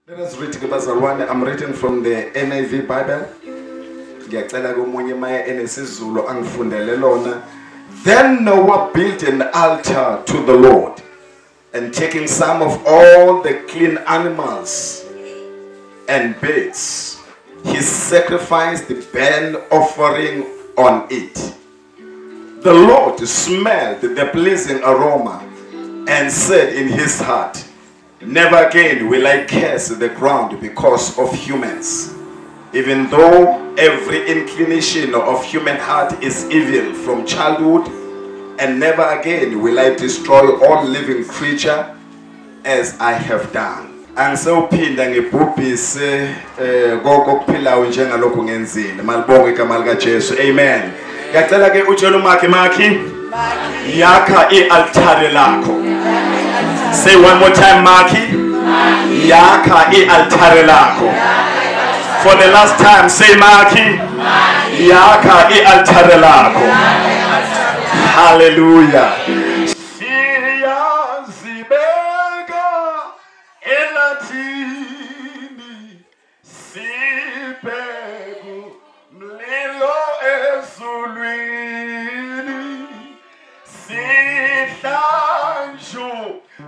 Let us read Bazalwane. I'm reading from the NIV Bible. Then Noah built an altar to the Lord, and taking some of all the clean animals and birds, he sacrificed the burnt offering on it. The Lord smelled the pleasing aroma and said in his heart, "Never again will I curse the ground because of humans. Even though every inclination of human heart is evil from childhood, and never again will I destroy all living creature as I have done." Angisawuphinda ngibhubhise kokuphilayo njengalokho ngenzile. Malibonke igama lika Jesu. Amen. Ngiyacela ke utshela uMakhi yakha i-altare lakho. Say one more time, Makhi. Yakha i-altare lakho. For the last time, say Makhi. Yakha i-altare lakho. Hallelujah. Siyazibeka elathini, sibheku mlilo ezulwini, sihlanju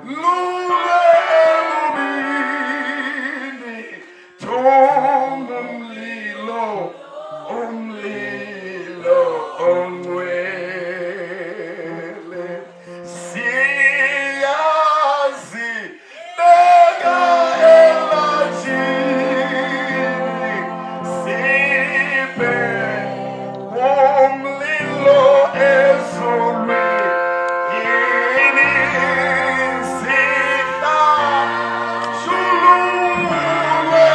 luwe emubini, umlilo ongwele. Siyazibeka elathini, sibheku umlilo ezulwini, sihlanju luwe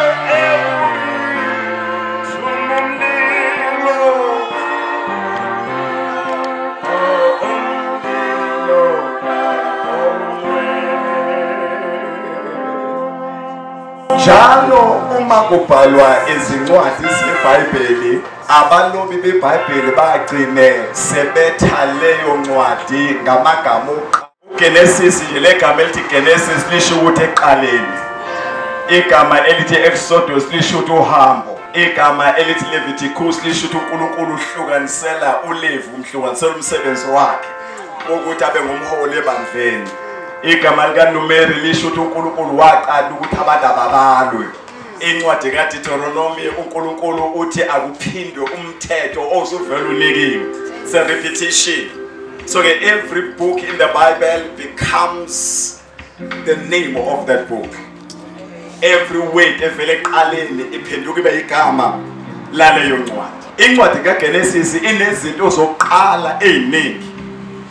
njalo uma kubhalwa izincwadi zeBhayibheli, abalobi beBhayibheli bagcine sebetha leyo ncwadi ngamagama uGenesis. Nje legama elithi Genesis lisho ukuthi eqaleni, igama elithi Exodus lisho ukuthi uhambo, igama elithi Leviticus lisho ukuthi uNkulunkulu uhlukanisela uLevi, umhlukanisela umsebenzi wakhe ukuthi abe ngumholi ebandleni. Igama likaNumeri lisho ukuthi uNkulunkulu waqala ukuthi abantu ababalwe. Incwadi kaDeuteronomy uNkulunkulu uthi akuphindwe umthetho ozuvela unikiwe. It's a repetition. So every book in the Bible becomes the name of that book. Every word evele eqaleni iphenduka ibe igama laleyo ncwadi. Incwadi kaGenesis inezinto zokuqala eziningi.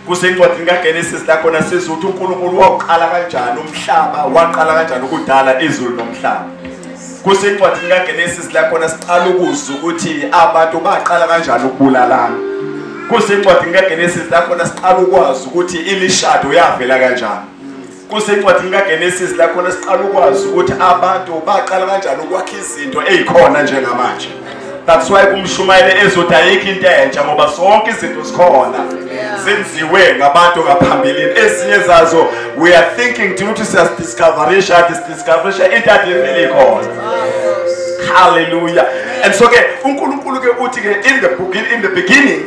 Kusencwadini kaGenesis la khona sizwe ukuthi uNkulunkulu waqala kanjani umhlaba, waqala kanjani ukudala izulu nomhlaba. Kusencwadini kaGenesis la khona siqala ukuzwa ukuthi abantu baqala kanjani ukubulalana. Kusencwadini kaGenesis la khona siqala ukwazi ukuthi imishado yavela kanjani. Kusencwadini kaGenesis la khona siqala ukwazi ukuthi abantu baqala kanjani ukwakha izinto ezikhona njengamanje. That's why kumshumayele ezothi ayikho into entsha ngoba zonke izinto zikhona. Zenziwe ngabantu ngaphambilini. Ezinye zazo we are thinking to discoverisha into adivele khona. Hallelujah. And so uNkulunkulu ke uthi ke in the beginning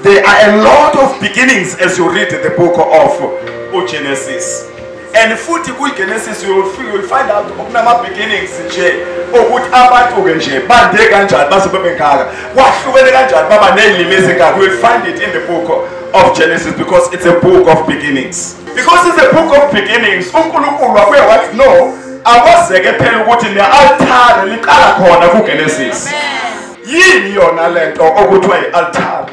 there are a lot of beginnings as you read the book of Genesis. And futhi kuGenesis you will find out kunama beginnings nje ukuthi abantu ke nje bande kanjani bazobe bengaka kwahlukene kanjani baba nezilimi ezingaka. You will find it in the book of Genesis because it's a book of beginnings. Because it's a book of beginnings, uNkulunkulu wabuye wathi no, akwazeke phela ukuthi ne-altare liqala khona kuGenesis. Yini yona lento okuthiwa i-altare?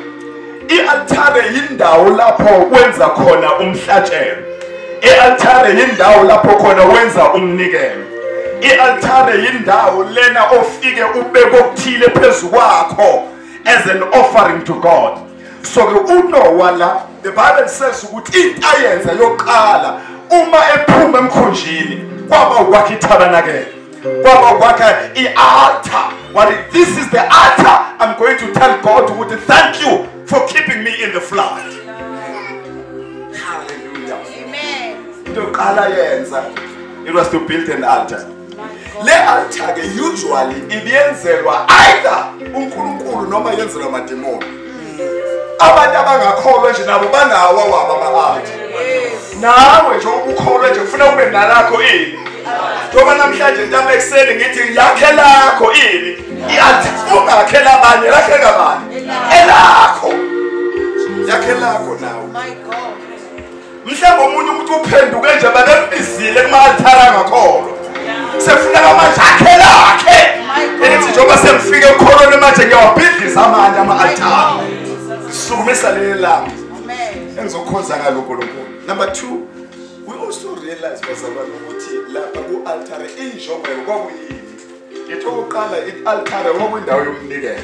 I-altare yindawo lapho wenza khona umhlatshelo. I-altare yindawo lapho khona wenza umnikelo. I-altare yindawo lena ofike ubeke okuthile phezu kwakho as an offering to God. So uNoah la, the Bible says ukuthi into ayenza yokuqala uma ephuma emkhunjini kwaba ukwakha iTabernacle, kwaba ukwakha i-altar. What this is the altar I'm going to tell God ukuthi thank you for keeping me in the flood. Hallelujah. Amen. It was to build an altar. Le altar ke usually ibiyenzelwa either uNkulunkulu noma yenzelwa amademoni. Abantu abangakholwa nje nabo banawo wabo ama-altar. Nawe nje ukukholwa nje ufuna ube nalakho ini. Ngoba namhlanje ntamba ekseni ngithi yakhe lakho ini. I-altar ungakhela abanye lakhe kabani. Elakho. Yakhe lakho nawe. My God. Mhlawumbe umuntu umuntu uphenduke nje bakembizile kuma-altar angakholwa. Sefuna manje akhe lakhe. Ethi njengoba semfike ukholweni manje ngiyawabhidliza amanye ama-altar. Sukumisa leli lami. Amen. Engizokhonza ngalo uNkulunkulu. Number 2, we also realize bazalwane ukuthi lapha ku-altar injongo kwakuyini. Ngithi oqala i-altar kwakuyindawo yomnikelo.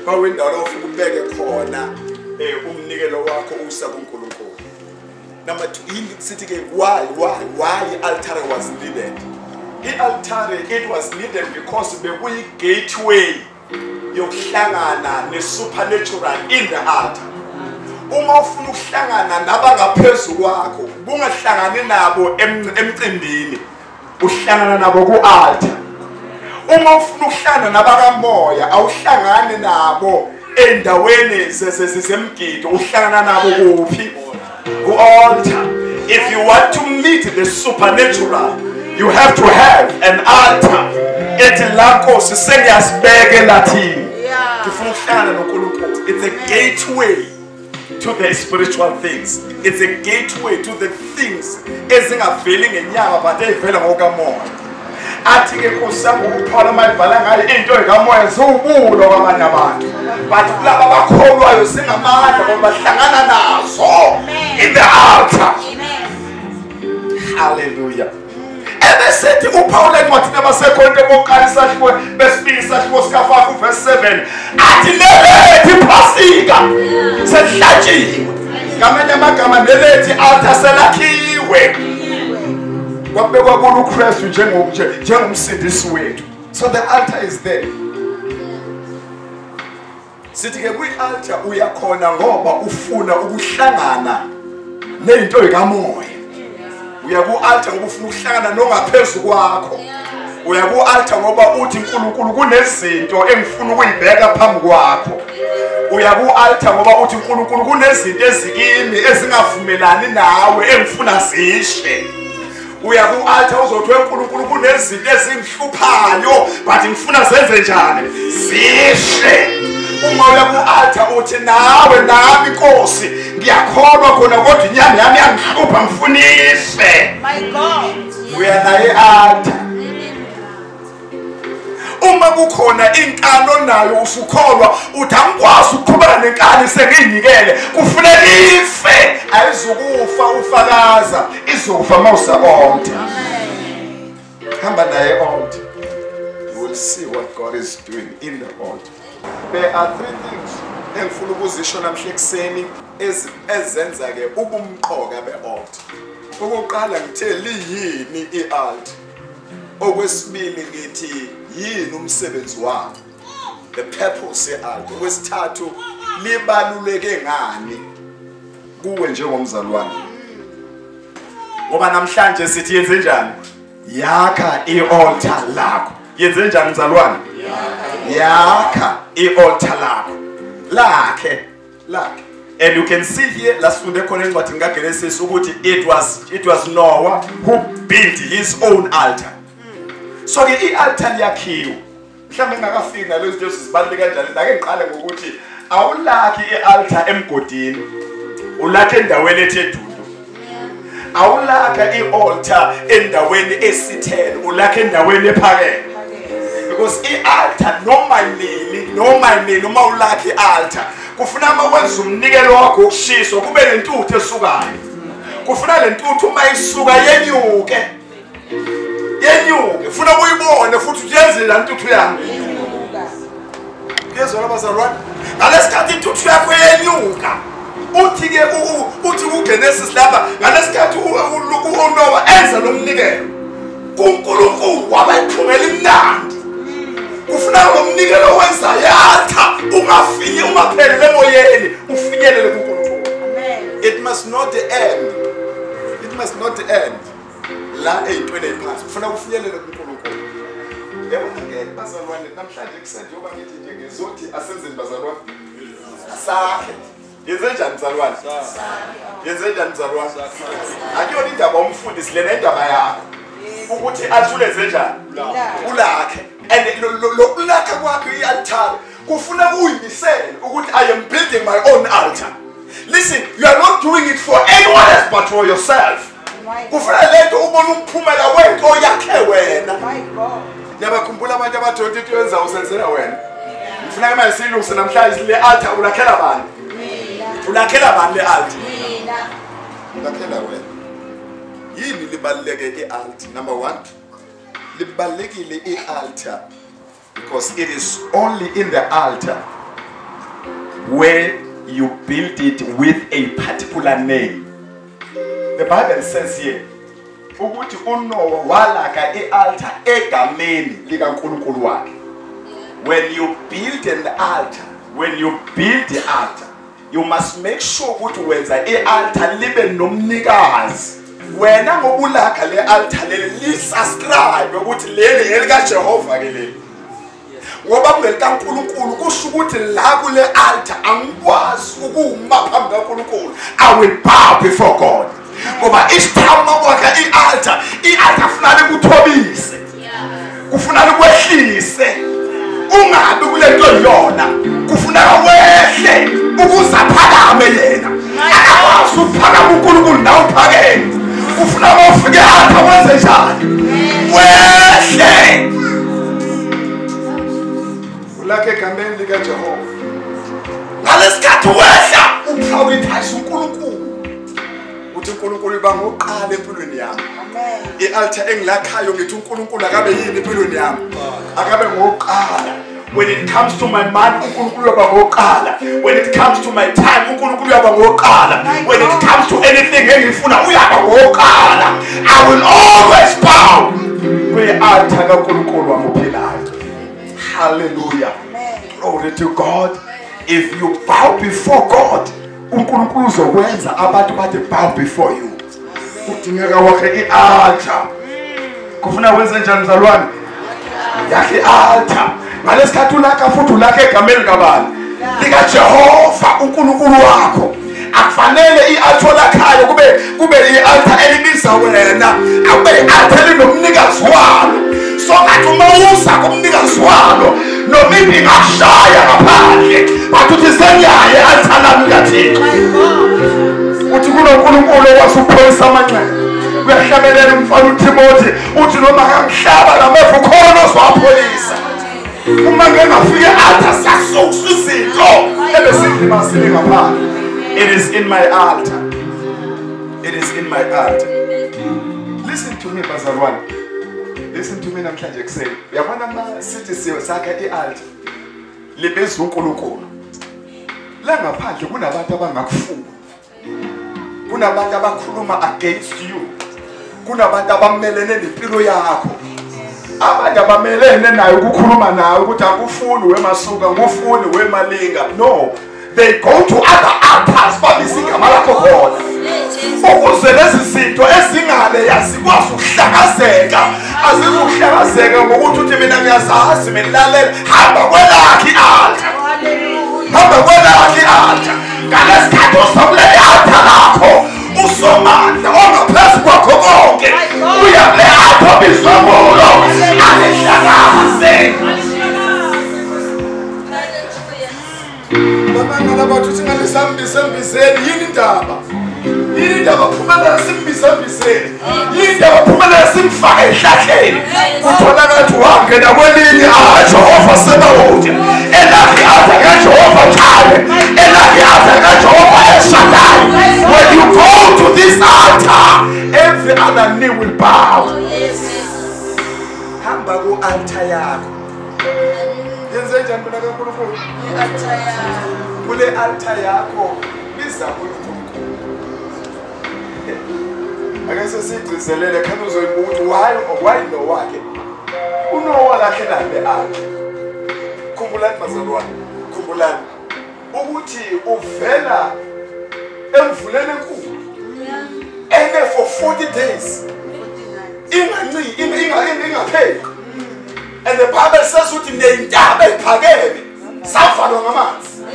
Kwakuyindawo la ufika ubeke khona umnikelo wakho usa kuNkulunkulu. Number 2, sithi ke why i-altar was needed. I-altar it was needed because bekuyi gateway yokuhlangana ne-supernatural in the altar. Uma ufuna ukuhlangana nabangaphezulu kwakho, bungahlangani nabo emcimbini, uhlangana nabo ku-altar. Uma ufuna ukuhlangana nabakamoya, awuhlangani nabo endaweni zemgido, uhlangana nabo kuphi? Ku-altar. If you want to meet the supernatural, you have to have an altar. Ethi lakho sisengiyasibeke lathini. Ufuna ukuhlangana noNkulunkulu. It's a gateway to the spiritual things. It's a gateway to the things ezingaveli ngenyama but ezivela ngokamoya. Athi ke kusanga ukuphola mayibhala ngayo into ekamoya ziwubulo kwabanye abantu. But laba abakholwayo singamandla ngoba bahlangana nazo in the altar. Hallelujah. Ebesethi uPaul encwadini yabaseKorinte bokuqala isahluko besibili isahluko sika5 verse 7 athi nelethi iphasika selihlatshiwe. Ngamanye amagama nelethi altar selakhiwe. Kwabekwa kulo uKristu njengomsindisi wethu. So the altar is there. Sithi ke kwi-altar uyakhona ngoba ufuna ukuhlangana nento ekamoya. Uya ku-altar ngoba ufuna ukuhlangana nongaphezulu kwakho. Uya ku-altar ngoba uthi uNkulunkulu kunezinto engifuna ukuyibheka phambi kwakho. Uya ku-altar ngoba uthi uNkulunkulu kunezinto ezikimi ezingavumelani nawe engifuna zishe. Uya ku-altar uzothi uNkulunkulu kunezinto ezingihluphayo but ngifuna zenze njani? Zishe. Uma uya ku-altar uthi nawe nami Nkosi ngiyakholwa khona kodwa inyama yami yangihlupha ngifunise. My God. Uya naye altar. Uma kukhona inkalo nayo usukholwa uthi angikwazi ukuqhubeka nenkani sengiyinikele kufuneka ife ayizukufa ufakaza izofa mawusa-altar. Hamba naye altar. You will see what God is doing in the altar. There are 3 things engifuna ukuzisho namhla ekseni ezenza ke ubumqoka be-altar. Okokuqala ngithe liyini i-altar. Okwesibili ngithi yini umsebenzi wayo. The purpose ye-altar. Okwesithathu libaluleke ngani kuwe njengomzalwane. Ngoba namhlanje sithi yenze njani? Yakha i-altar lakho. Yenze njani mzalwane? Yakha i-altar lakho. Lakhe. And you can see here lasifunde khona encwadini kaGenesis ukuthi it was Noah who built his own altar. So ke i-altar liyakhiwa. Mhlawumbe engakafiki nalezo zinto sizibaluleke kanjani. Ake ngiqale ngokuthi awulakhi i-altar emgodini. Ulakhe endaweni ethe dudu. Awulakha i-altar endaweni esithele. Ulakhe endaweni ephakeme. Because i-altar noma nini uma ulakha i-altar kufuna uma wenza umnikelo wakho ukushiswa kube lentuthu esukayo. Kufuna lentuthu uma isuka yenyuke. Funa ukuyibone futhi uyenze la ntuthu yakho. Yezwa abazalwane. Ngalesikhathi intuthu yakho yenyuka. Uthi ke uthi uGenesis lapha ngalesikhathi uNoah enza lo mnikelo. kuNkulunkulu wabayiphumela imnandi. Kufuna lo mnikelo wenza yatha ungafinye ungaphelele emoyeni ufinyelele kuNkulunkulu. Amen. It must not end. La eyintweni eziphansi ufuna kufinyelele kuNkulunkulu. Ngeke bazalwane namhlanje kusenje oba ngithi nje ngezothi asenzeni bazalwane sakhe yenze njani mzalwane yenze njani mzalwane akuyona indaba umfundisi lena indaba yakho ukuthi athuleze njani ulakhe and lokulakha kwakhe i-altar kufuna uyimisele ukuthi I am building my own altar. Listen, you are not doing it for anyone else but for yourself. Kufuna lento ubona umphumela wento yakhe wena. Niyabakhumbula abantu abathonta into yenza usenzela wena. Ngifuna manje silungise namhlanje le altar ulakhela bani? Ulakhela bani le altar? Ulakhela wena. Yini libaluleke i-altar? Number 1, libalulekile i-altar because it is only in the altar where you build it with a particular name. The Bible says here, ukuthi uNoah walaka i-altar egameni likaNkulunkulu wakhe. When you build an altar, the altar, you must make sure ukuthi wenza i-altar libe nomnikazi. Wena ngobulaka le altar leli li-subscribe ukuthi leli elikaJehova ke leli. Ngoba kungelikaNkulunkulu kusho ukuthi la kule altar angikwazi ukuma phambi kaNkulunkulu. I will bow before God. Ngoba each time mawakha i-altar kufanele kuthobise. Kufanele kwehlise. Ungabi kulento yona. Kufanele wehle ukuze aphakame yena. Akakwazi ukuphakama uNkulunkulu nawe uphakeme. Kufanele ufike altar wenze njani? Wehle. Ulakhe egameni likaJehova. Ngalesikhathi wehla uprioritize uNkulunkulu. Uthi uNkulunkulu iba ngoqala empilweni yami. Amen. I-altar engilakhayo ngithi uNkulunkulu akabe yini empilweni yami? Akabe ngoqala. When it comes to my mind, uNkulunkulu uba ngoqala. When it comes to my time, uNkulunkulu uba ngoqala. When it comes to anything engifuna uyaba ngoqala. I will always bow kwi-altar kaNkulunkulu wami ophilayo. Hallelujah. Amen. Glory to God. If you bow before God, uNkulunkulu uzokwenza abantu bathi bow before you. Udingeka wakhe i-altar. Kufuna wenze njani mzalwane? Yakhe i-altar. Ngalesikhathi ulakha futhi ulakhe egameni kabani? LikaJehova uNkulunkulu wakho. Akufanele i-altar lakhayo kube i-altar elibiza wena. Akube i-altar elinomnikazi walo. So ngathi uma uza kumnikazi walo noma ingashaya ngaphandle bathi uthi senyaye i-altar lami kaThixo. Uthi kunoNkulunkulu wasupholisa amanxeba. Uyahlabelela umfana uTimothy uthi noma ngamhlaba lamefu khona ozwapholisa. Uma ngengafike altar sasusa izinto ebesindimazile ngaphandle. It is in my altar. It is in my altar. Listen to me bazalwane. Listen to me namhlanje kuseni. Uyabona ma sithi sakha i-altar libeza uNkulunkulu. La ngaphandle kunabantu abangakufuni. Kunabantu abakhuluma against you. Kunabantu abamelene nempilo yakho. Abantu abamelene nayo ukukhuluma nayo ukuthi akufuni wemasuka, ngufuni wemalinga. No. They go to other altars babisa igama lakho khona. Ukuze lezi zinto ezingale yazikwazi ukuhlakazeka. Azizuhlakazeka ngokuthi uthi mina ngiyazazi mina lalela. Hamba kwelakhi i-altar. Hamba kwelakhi i-altar. Ngalesikhathi usomle i-altar lakho usomandla ongaphezu kwakho konke. Uya kule altar bizomulo. Alihlakaze. Bamangala bathu singalisambisembiseni yini indaba? Yini indaba phumela simbisembiseni? Yini indaba phumela simfake ehlahleni? Utholakala ukuthi wangena kwelinye Jehova Sebawothi. Elakhi altar kaJehova Jireh. Elakhi altar kaJehova El Shaddai. When you go to this altar, every other knee will bow. Hamba ku altar yakho. Yenze njani mina kaNkulunkulu? I-altar yakho. Kule altar yakho biza uNkulunkulu. Ake sesigcizelele khona uzoyibuka ukuthi why no wakhe. Unowa lakhe le altar. Khumbulani bazalwane. Khumbulani ukuthi uvela emvuleni enkulu. Ene for 40 days. Ingapheli. And And the Bible says ukuthi nentaba ephakeme savalwa ngamanzi.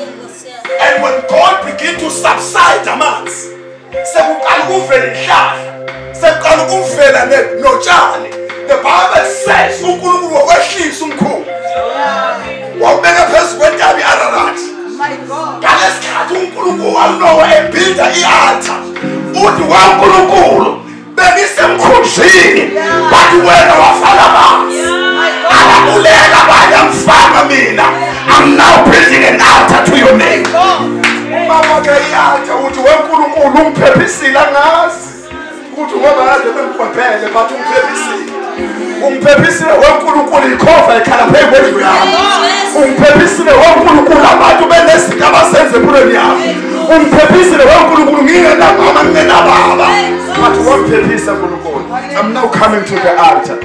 And when God begin to subside amanzi, sekuqala ukuvela inhlahla, sekuqala ukuvela notshani. The Bible says uNkulunkulu wakwehlisa umkhulu. Wabeka phezu kwentaba iArarat. My God. Ngalesikhathi uNkulunkulu wanowa ebuilda i-altar. Uthi waNkulunkulu bengisemkhunjini, bathi wena wafaka amanzi. Alabulela bayamfaka mina. I'm now building an altar to your name. Mama ke i-altar uthi waNkulunkulu ungiphephise ngazi. Uthi ngoba kade bengikwaphele bathi ungiphephise. Ungiphephise waNkulunkulu ikhova ekhala phezu kwendlu yami. Ungiphephise waNkulunkulu abantu benezinto abasenze empilweni yami. Ungiphephise waNkulunkulu ngingenamama ngingenababa. But wangiphephisa uNkulunkulu. I'm now coming to the altar.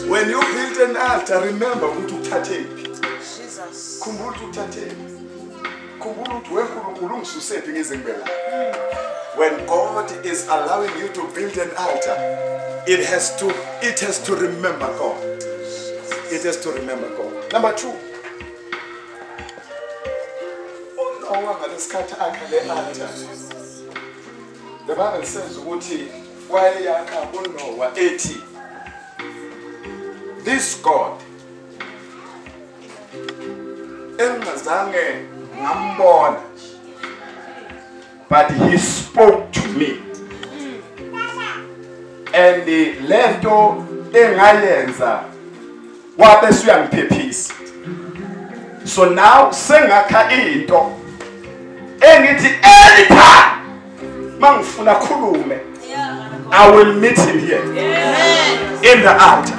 When you build an altar, remember ukuthi uthathephi. Jesus. Khumbula ukuthi uthathephi. Khumbula ukuthi weNkulunkulu ungisusephi ngize ngibela. When God is allowing you to build an altar, it has to remember God. It has to remember God. Number 2. The Bible says ukuthi wayeyakha uNoah ethi, this God engazange ngambona, but he spoke to me. And lento engayenza wabe suyangiphephisa. So now sengakha into engithi anytime mangifuna khulume, I will meet him here. In the altar.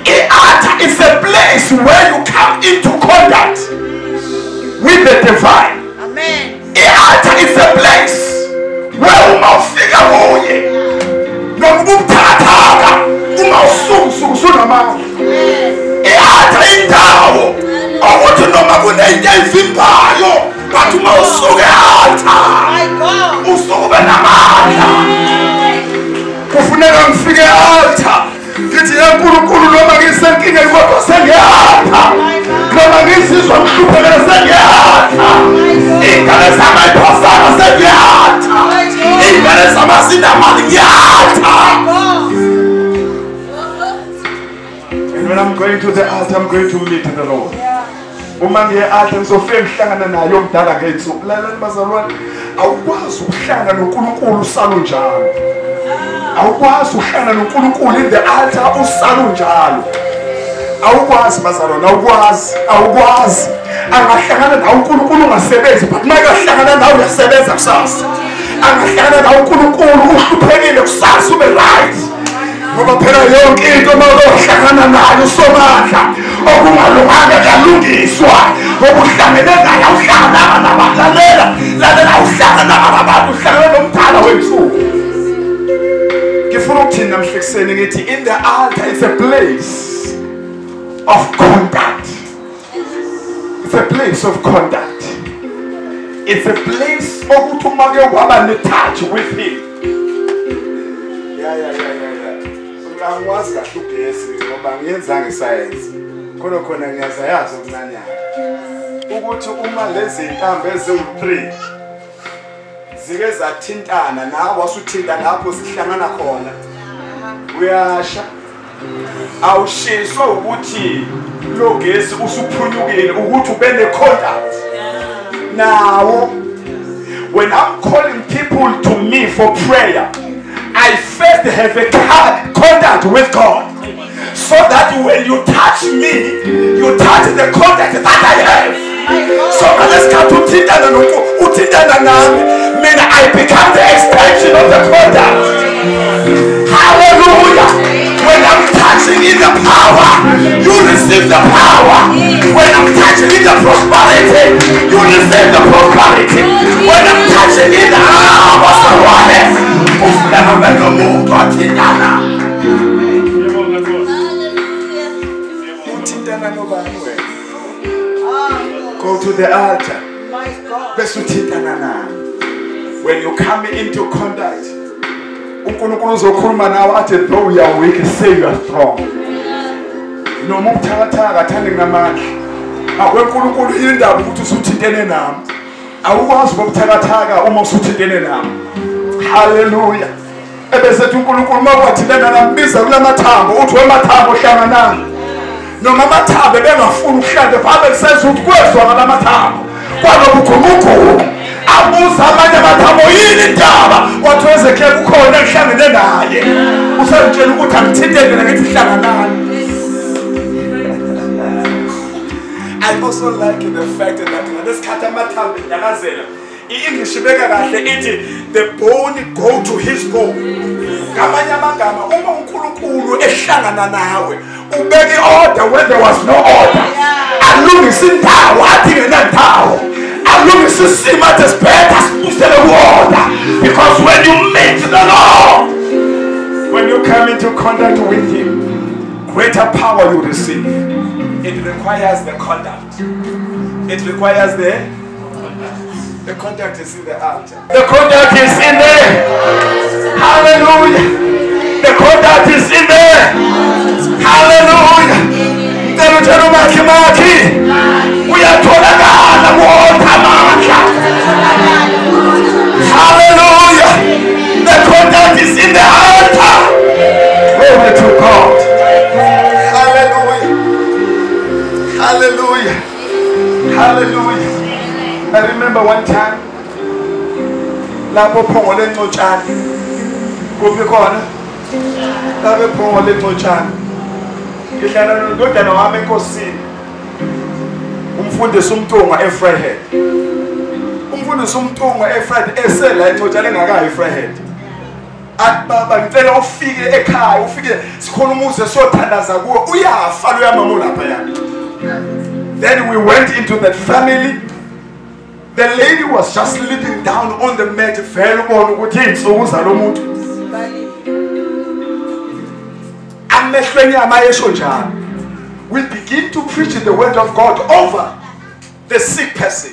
The altar is a place where you come into contact with the divine. Amen. The altar is a place where umawufika kuye nokubuthathaka umawusukusuna mama. The altar indawo ukuthi noma kunento evimbayo but umawusuke altar usuke namandla. Kufuneka ngifike altar ngithi uNkulunkulu noma ngisenkinga kodwa sengiyapha, noma ngizizwa ngihluphekile sengiyapha, ingane zami ayiphosana sengiyapha, ingane zami azinamali ngiyapha. And when I'm going to the altar, I'm going to meet the Lord. Uma ngiye altar ngizofika ngihlangana naye omdala ngensuku. Lalela bazalwane, awukwazi ukuhlangana noNkulunkulu usalo njalo. Awukwazi ukuhlangana noNkulunkulu in the altar usalo njalo. Awukwazi bazalwane, awukwazi. Angahlangana nawe uNkulunkulu ungasebenzi, but manje ahlangana nawe uyasebenza kusasa. Angahlangana nawe uNkulunkulu uhluphekile kusasa ube right. Ngoba phela yonke into mawuhlangana nayo somandla okungalunganga kalungiswa. Ngoba uhlangene naye uhlangana nabahlalela uhlangana nabantu uhlangana nomdala wemsuku. Ngifuna ukuthini namhlanje ngithi in the altar is a place of contact. It's a place of contact. It's a place okuthi uma ke waba ne-touch with him. Angikwazi kahle ugesi ngoba ngiyenzanga iscience. Khona ngiyazayazi okunanyana ukuthi uma lezi intambo eziwu3 zike zathintana nawe wasuthinta lapho sihlangana khona, uyasha. Awushiswa ukuthi lo gesi usuphunyukile ukuthi ube ne-contact nawo. When I'm calling people to me for prayer, I first have a contact with God, so that when you touch me, you touch the contact that I have. So let's come to Tindana nami, mean I become the extension of the contact. Hallelujah. When I'm touching in the power, you receive the power. When I'm touching in the prosperity, you receive the prosperity. When I'm touching in the what's the one? Never make a move, God, Tindana. Go to the altar. When you come into contact, uNkulunkulu uzokhuluma nawe athi though you are weak, say you are strong. noma ubuthakathaka athande ngamandla akwenkulunkulu indaba ukuthi usuthintene nami awukwazi ukubuthakathaka uma usuthintene nami. Hallelujah. Ebesethi uNkulunkulu makwathilena nambiza kulamathambo uthi wemathambo hlanganani noma amathambo bengafuni ukuhlala babe kusenza ukuthi kwezwa ngalamathambo kwalobukhulukhulu abuza amanye amathambo yini indaba wathi wezekhele kukhona ehlangene naye usayitshela ukuthi angithintene ngathi hlanganani. I also like the fact that this katamathambo yakazela English ibeka kahle ithi the bone go to his bone. Ngamanye amagama uma uNkulunkulu ehlangana nawe ubeke order when there was no order. Alungisa indawo athi ngenandawo. Alungisa isimo desperate usele order because when you meet the Lord, when you come into contact with him, greater power you receive. It requires the contact. It requires the contact is in the altar. The contact is in there. Hallelujah. The contact is in there. Hallelujah. Tell Maki. We are told hallelujah. The contact is in the altar. Glory to God. Hallelujah. Hallelujah. Hallelujah. I remember one time, lapho phongole ncotshani kuphi khona lapho phongole ncotshani ngihlala nododana wami enkosini umfundisi uMtunga eFreehead umfundisi uMtunga eFreehead esela encotshani engakayi eFreehead athi baba ngicela ufike ekhaya ufike sikhona umuzi esothandaza kuwo uyafa lo yamama lapha yana. Then we went into that family. The lady was just living down on the mat. We begin to preach the word of God over the sick person.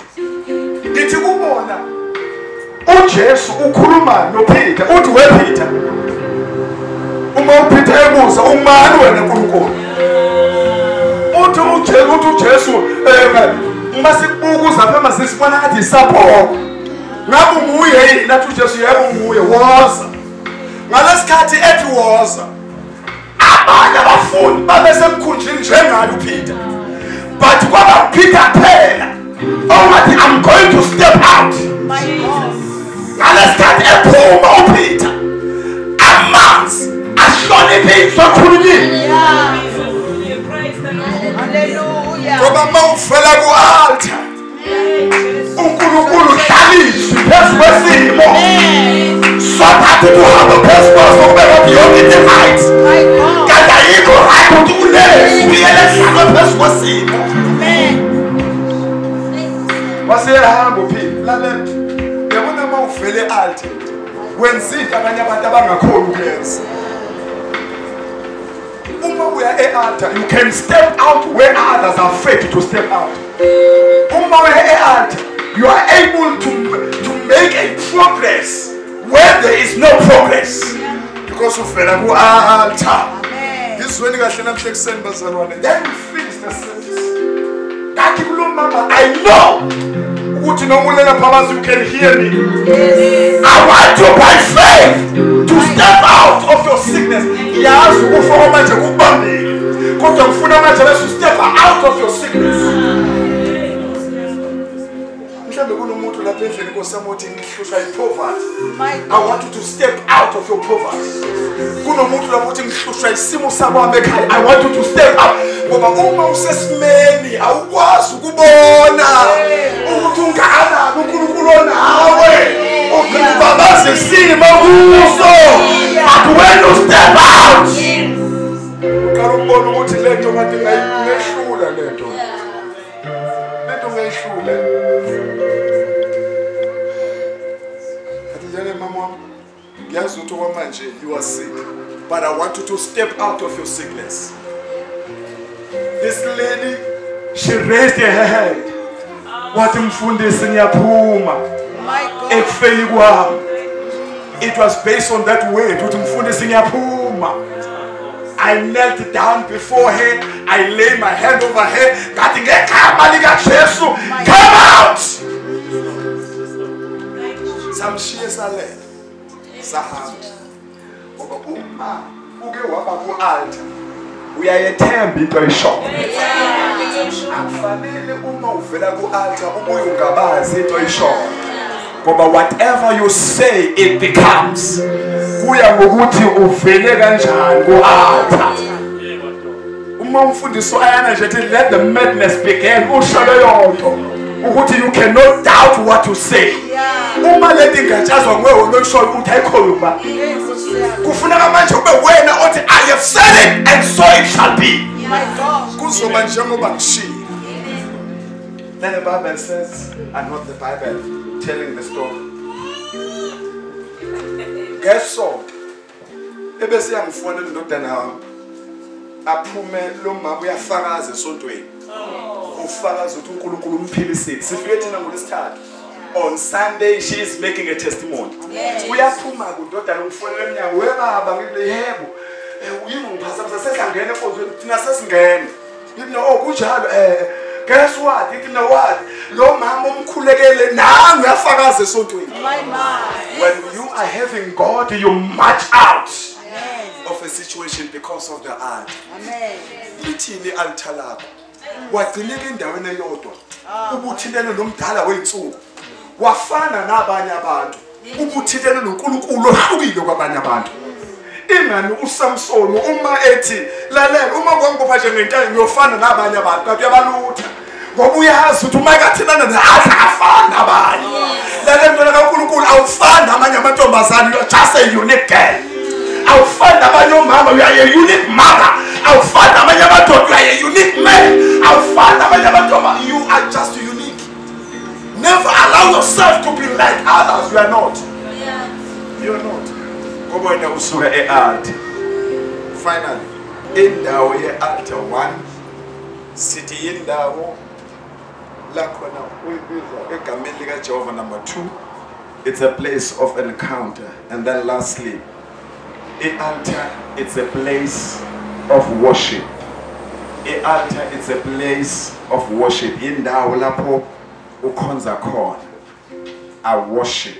uJesu ukhuluma noPeter uthi wePeter uma uPeter ebuza umani wena uNkulunkulu uthi uJesu masibukuza phema sisibona ngathi isapho ngabe nguye yini nathi uJesu yebo nguye woza ngalesikhathi ethi woza abanye abafundi babesemkhunjini njengayo uPeter but kwaba Peter phela owathi I'm going to step out. My God. Ngalesikhathi ephuma uPeter amanzi ahloniphe sokhululile. Hallelujah. Ngoba mawufela ku-altar uNkulunkulu uhlaliswe phezu kwesimo so that you have a purpose of beyond the heights. Kanti ayikho right ukuthi kulezi uyele hlala phezu kwesimo. Wasehamba uPeter lalela yabona mawuvele altar wenzinto abanye abantu abangakhona ukuyenza. Uma uya e-altar you can step out where others are afraid to step out. Uma uya e-altar you are able to make a progress where there is no progress because uvela ku-altar. Ngizweni kahle namhla ekuseni bazalwane. Then we finish the service. Ngathi kulo mama I know ukuthi noma ulela phakathi you can hear me. I want you by faith to step out of your sickness. Yazi ukufa manje kubambile. Kodwa ngifuna manje bese step out of your sickness. Mhlambe kunomuntu lapha endlini kosamothi ngihlushwa ipoverty. I want you to step out of your poverty. Kunomuntu lapha uthi ngihlushwa isimo sakwami ekhaya. I want you to step out. Ngoba uma usesimeni awukwazi ukubona ukuthi ungakanani uNkulunkulu onawe. Ubabaze isimo kuso. But when you step out, uqala ukubona ukuthi lento kanti ngehlula lento. Lento ngehlula. Kathi njalo mama wami ngiyazi ukuthi okwamanje you are sick, but I want you to step out of your sickness. This lady, she raised her head. Wathi mfundisi ngiyaphuma ekufeni kwami. It was based on that word. Wathi mfundisi ngiyaphuma. I knelt down before her. I lay my hand over her. Come out! Samshiye salele. Sahamba. Ngoba uma uke waba ku-altar uyayethemba into eyishoyo. Akufanele uma uvela ku-altar ubuye ungabazi into eyishoyo. Ngoba whatever you say it becomes. Kuya ngokuthi uvele kanjani ku-altar. Uma umfundiso ayana nje ethi let the madness begin, usho leyo nto ukuthi you cannot doubt what you say. Uma leti ngatshazwa nguwe wena okushoyo ukuthi ayikhuluma. Kufuneka manje ube wena othi I have said it and so it shall be. Kuzoba njengoba ngishiye. Then the Bible says, and not the Bible telling the story. Ngesonto ebese yangifonela indodana yami aphume lo mama uyafakaza esontweni. Ufakaza ukuthi uNkulunkulu umphilisile. Sifike thina ngolesithathu. On Sunday she is making a testimony. Uyaphuma kudodana umfonela eminyango webaba ngile yebo. Uyingiphasa sesangena ekozweni thina sesingena. Yithi no kunjalo guess what? Yithi no what? Lo mama umkhulekele nangu uyafakaza esontweni. When you are having God you march out of a situation because of the altar. Amen. Lithini altar lakho? Wagcineka endaweni eyodwa. Ubuthilene nomdala weinsuku. Wafana nabanye abantu. Ubuthilene noNkulunkulu ohlukile kwabanye abantu. Ingani uSamson uma ethi lalela uma kwangopha nje ngentanga ngiyofana nabanye abantu kanti uyabalutha. Ngoba uyazi ukuthi uma ekathinana ne-altar afana nabanye. Lalela mntwana kaNkulunkulu awufani namanye amantombazane, you are just a unique girl. Awufani nabanye omama, you are a unique mother. Awufani namanye amadoda, you are a unique man. Awufani namanye amantomba, you are just unique. Never allow yourself to be like others. You are not. You are not. Ngoba wena usuka e-altar. Finally, indawo ye-altar 1 sithi indawo la khona uyibiza egameni lika Jehova. Number 2, it's a place of encounter. And then lastly, an altar, it's a place of worship. An altar, it's a place of worship. Indawo lapho ukhonza khona. I worship.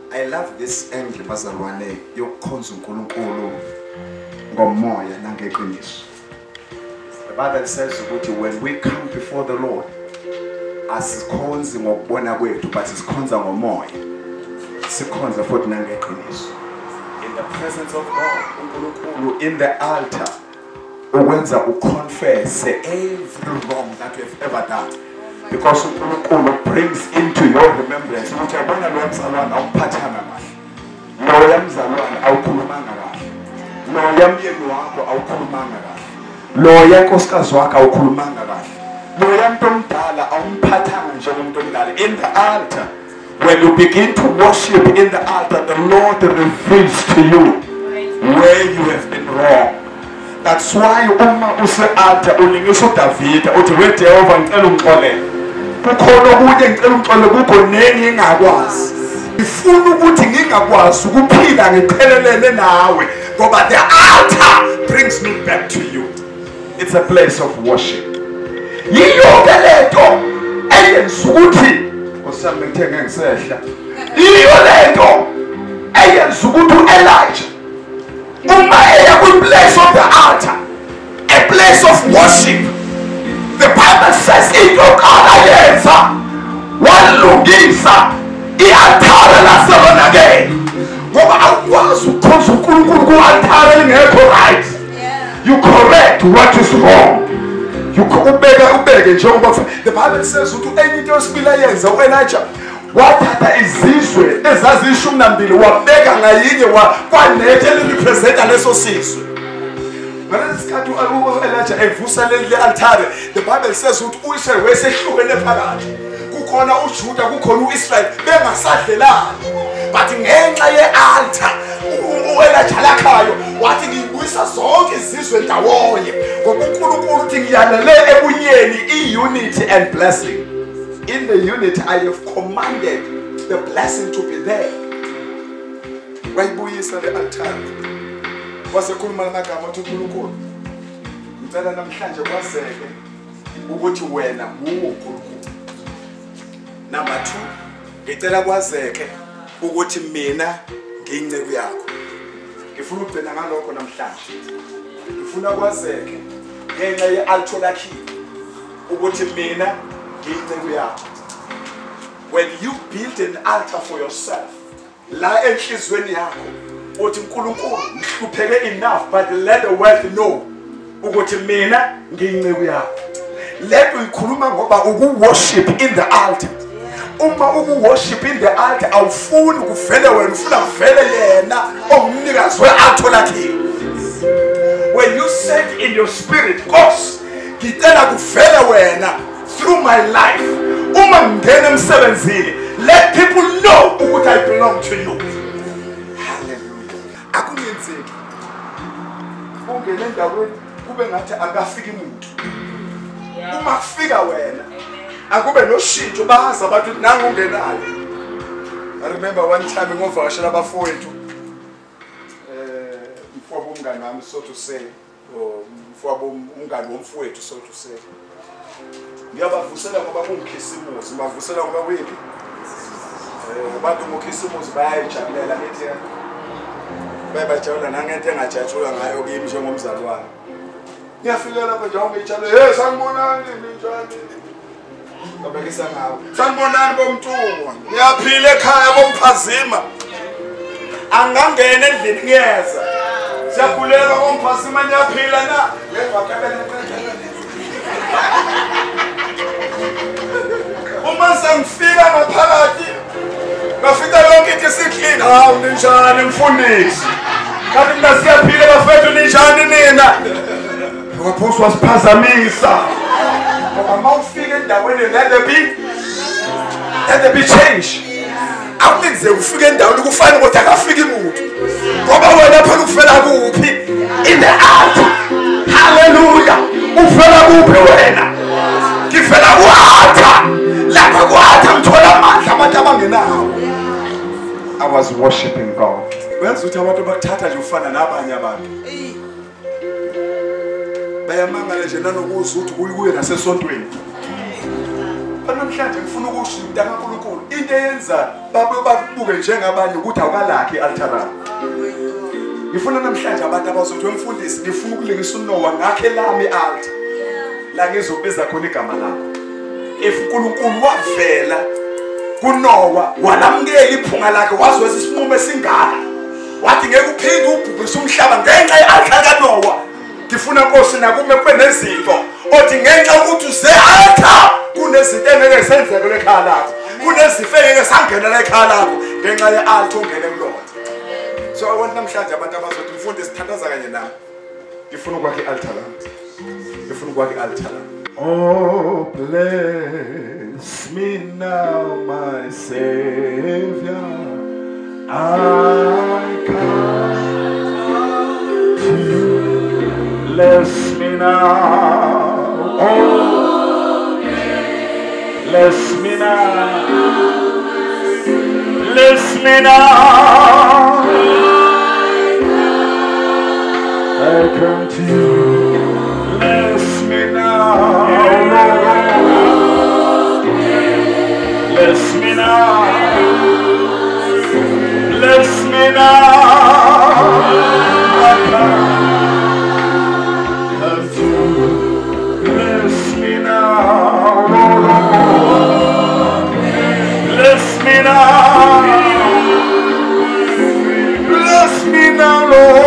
I love this angle bazalwane yokukhonza uNkulunkulu ngomoya nangeqiniso. The Bible says ukuthi when we come before the Lord asikhonzi ngokubona kwethu but sikhonza ngomoya. Sikhonza futhi nangeqiniso. In the presence of God, uNkulunkulu, in the altar, ukwenza uconfess every wrong that we have ever done. Because uNkulunkulu brings into your remembrance ukuthi yabona lo mzalwane awuphathanga kahle. Lo yamzalwane awukhulumanga kahle. Lo yamyeni wakho awukhulumanga kahle. Lo yankosikazi wakho awukhulumanga kahle. Lo yamuntu omdala awumphathanga njengomuntu omdala. In the altar, when you begin to worship in the altar, the Lord reveals to you where you have been wrong. That's why uma use-altar ulingisa uDavida uthi weJehova ngicela ungixolele. Kukhona ukuthi ngicela ungixolele kukho neni engakwazi. Ngifuna ukuthi ngingakwazi ukuphila ngichelelene nawe ngoba the altar brings me back to you. It's a place of worship. Yiyo ke lento eyenza ukuthi osami ngithenge ngisehla. Yiyo lento eyenza ukuthi uElijah uma eya ku-place of the altar, a place of worship, the Bible says into yenza walungisa i-altare laselona-ke ngoba awukwazi ukukhonza uNkulunkulu ku-altare elingekho right. You correct what is wrong. Ubeke njengoba the Bible says ukuthi enye into yesibili ayenza u-Elijah wathatha izizwe ezazishumi wabeka ngayinye kwanethe elirepresenta leso sizwe. Ngalesi sikhathi u-Elijah evusa leli altare, the Bible says ukuthi u-Israyeli wesehlukene phakathi. Kukhona uJuda, kukhona u-Israyeli bengasadlelani. But ngenxa ye-altar u-Elijah lakhayo wathi ngiyibuyisa zonke izizwe ndawonye ngoba uNkulunkulu uthi ngiyalele ebunyeni i-unity and blessing. In the unity I have commanded the blessing to be there. Wayibuyisa le-altar. wasekhuluma lamagama uthi uNkulunkulu ngicela namhlanje kwazeke ukuthi wena uNkulunkulu. Number 2, ngicela kwazeke ukuthi mina ngiyinceku yakho. Ngifuna ukugcina ngalokho namhlanje. Ngifuna kwazeke ngenxa ye-altar lakhe ukuthi mina ngiyinceku yakho. When you build an altar for yourself, la enhlizweni yakho uthi uNkulunkulu ngihlupheke enough, but let the world know ukuthi mina ngiyinceku yakho. Let uyikhuluma ngoba uku-worship in the altar. Uma uku-worship in the altar awufuni kuvele wena, ufuna kuvele yena ongumnikazi we-altar lakhe. When you said in your spirit, Nkosi ngicela kuvele wena through my life, uma ngingena emsebenzini, let people know ukuthi I belong to you. Hallelujah. Akungenzeki ungene endaweni kube ngathi akafiki umuntu. Uma kufika wena akube noshintsho baza abantu nangu ungenayo. I remember one time ngovakashela abafowethu mfowabo umngane wami, so to say, or mfowabo umngane womfowethu, so to say. Ngiyabavusela ngoba kungikhisimusi, ngibavusela ngoba wephi abantu ngokhisimusi bayayijabulela lethi bayabajabula nangento engajatshulwa ngayo kimi njengomzali wami. Ngiyafika lapha nje ungitshale, hey sanibonani ninjani? Ngabekisa ngawo. Sanibonani bomntungwa. Ngiyaphila ekhaya bomphazima. Angangena endlini ngiyeza. Siyakhuleka bomphazima, niyaphila na? Uma sengifika ngaphakathi ngafika yonke into isiklini, hawu ninjani mfundisi? Kanti mina siyaphila bafethu, ninjani nina? Waphosa wasiphazamisa. Ngoba mawufika endaweni let there be change. Akuninze ufike endaweni kufanele ukuthi akafiki umuntu. Ngoba wena phela ufela kuphi? In the altar. Hallelujah. Ufela kuphi wena? Ngifela ku-altar. Lapha ku-altar ngithola amandla abantu abangenawo. I was worshiping God. Wenza ukuthi abantu bakuthatha nje ufana nabanye abantu. Bayamangala nje nanokuzwa ukuthi kuye nasesontweni. Namhlanje ngifuna ukusho intanga kaNkulunkulu into eyenza babuke njengabanye ukuthi awukalakhi i-altar. Ngifuna namhlanje abantu abazothi wemfundisi ngifuna ukulingisa uNoah ngakhe lami i-altar la ngizobiza khona igama lakho. If uNkulunkulu wavela kuNoah walamukela iphunga lakhe, wazweza isinqumo esingaka, wathi ngeke uphinde ubhubhise umhlaba ngenxa ye-altar kaNoah. Ngifuna Nkosi nakume kube nezinto othi ngenxa ukuthi uze-altar kunezinto engeke zenzeke ekhaya lakho, kunezifo engeke sangenela ekhaya lakho ngenxa ye-altar ongene kulona. So I want namhlanje abantu abazothi mfundisi sithandaza kanye nami, ngifuna ukwakha i-altar lami, ngifuna ukwakha i-altar lami. Oh, bless me now, my Savior, I come to you. Bless me now, oh, bless me now, bless me now, I come to you. Bless me now, bless me now, bless me now, I come. Bless me now, bless me now, Lord.